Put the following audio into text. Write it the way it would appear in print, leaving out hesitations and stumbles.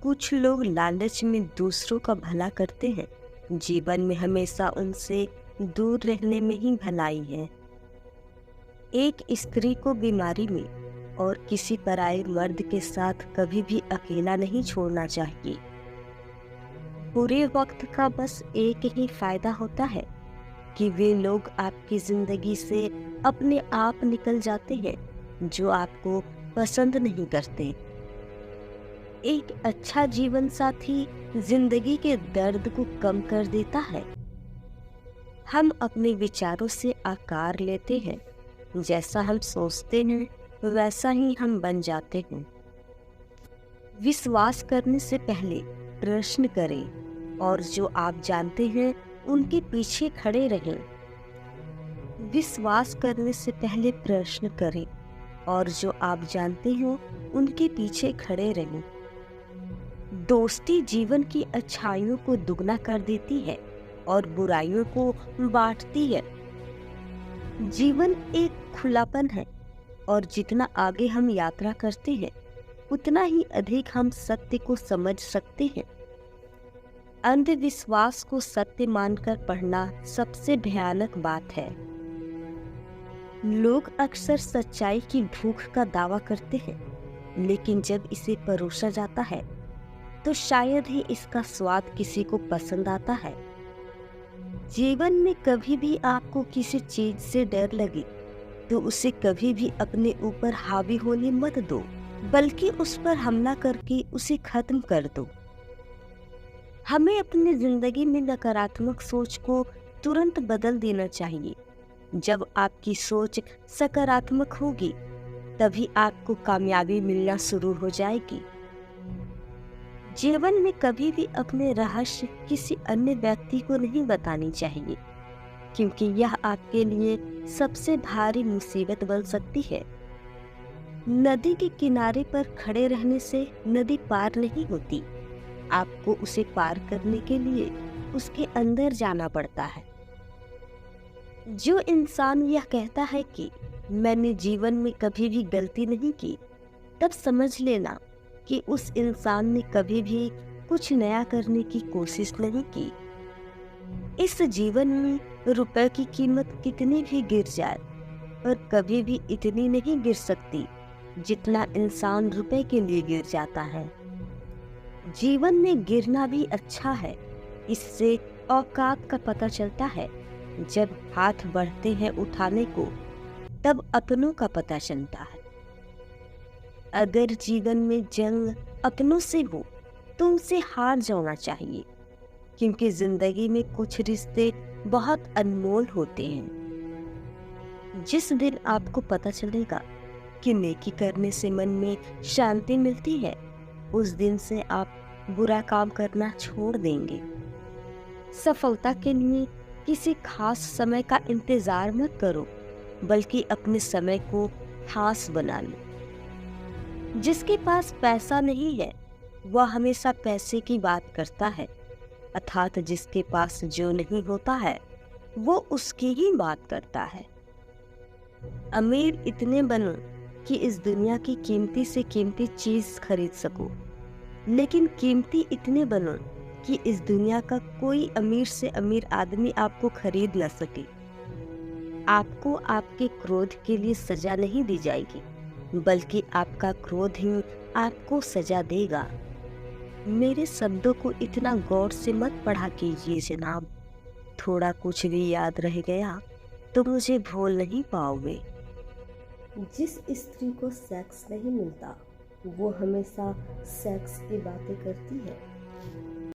कुछ लोग लालच में दूसरों का भला करते हैं। जीवन में हमेशा उनसे दूर रहने में ही भलाई है। एक स्त्री को बीमारी में और किसी पराये मर्द के साथ कभी भी अकेला नहीं छोड़ना चाहिए। बुरे वक्त का बस एक ही फायदा होता है कि वे लोग आपकी जिंदगी से अपने आप निकल जाते हैं जो आपको पसंद नहीं करते। एक अच्छा जीवन साथी जिंदगी के दर्द को कम कर देता है। हम अपने विचारों से आकार लेते हैं। जैसा हम सोचते हैं वैसा ही हम बन जाते हैं। विश्वास करने से पहले प्रश्न करें और जो आप जानते हैं उनके पीछे खड़े रहें। विश्वास करने से पहले प्रश्न करें और जो आप जानते हो उनके पीछे खड़े रहें। दोस्ती जीवन की अच्छाइयों को दुगना कर देती है और बुराइयों को बांटती है। जीवन एक खुलापन है और जितना आगे हम यात्रा करते हैं उतना ही अधिक हम सत्य को समझ सकते हैं। अंधविश्वास को सत्य मानकर पढ़ना सबसे भयानक बात है। लोग अक्सर सच्चाई की भूख का दावा करते हैं, लेकिन जब इसे परोसा जाता है तो शायद ही इसका स्वाद किसी को पसंद आता है। जीवन में कभी भी आपको किसी चीज से डर लगे तो उसे कभी भी अपने ऊपर हावी होने मत दो, बल्कि उस पर हमला करके उसे खत्म कर दो। हमें अपनी जिंदगी में नकारात्मक सोच को तुरंत बदल देना चाहिए। जब आपकी सोच सकारात्मक होगी तभी आपको कामयाबी मिलना शुरू हो जाएगी। जीवन में कभी भी अपने रहस्य किसी अन्य व्यक्ति को नहीं बतानी चाहिए, क्योंकि यह आपके लिए सबसे भारी मुसीबत बन सकती है। नदी के किनारे पर खड़े रहने से नदी पार नहीं होती। आपको उसे पार करने के लिए उसके अंदर जाना पड़ता है। जो इंसान यह कहता है कि मैंने जीवन में कभी भी गलती नहीं की, तब समझ लेना कि उस इंसान ने कभी भी कुछ नया करने की कोशिश नहीं की। इस जीवन में रुपए की कीमत कितनी भी गिर जाए, पर कभी भी इतनी नहीं गिर सकती जितना इंसान रुपए के लिए गिर जाता है। जीवन में गिरना भी अच्छा है। इससे औकात का पता चलता है। जब हाथ बढ़ते हैं उठाने को, तब अपनों का पता चलता है। अगर जीवन में जंग अपनों से हो तो उनसे हार जाना चाहिए, क्योंकि जिंदगी में कुछ रिश्ते बहुत अनमोल होते हैं। जिस दिन आपको पता चलेगा कि नेकी करने से मन में शांति मिलती है, उस दिन से आप बुरा काम करना छोड़ देंगे। सफलता के लिए किसी खास समय का इंतजार मत करो, बल्कि अपने समय को खास बना लो। जिसके पास पैसा नहीं है वह हमेशा पैसे की बात करता है, अर्थात जिसके पास जो नहीं होता है वो उसकी ही बात करता है। अमीर इतने बनो कि इस दुनिया की कीमती से कीमती चीज खरीद सको, लेकिन कीमती इतने बनो कि इस दुनिया का कोई अमीर से अमीर आदमी आपको खरीद न सके। आपको आपके क्रोध के लिए सजा नहीं दी जाएगी, बल्कि आपका क्रोध ही आपको सजा देगा। मेरे शब्दों को इतना गौर से मत पढ़ा कीजिए जनाब। थोड़ा कुछ भी याद रह गया तो मुझे भूल नहीं पाओगे। जिस स्त्री को सेक्स नहीं मिलता वो हमेशा सेक्स की बातें करती है।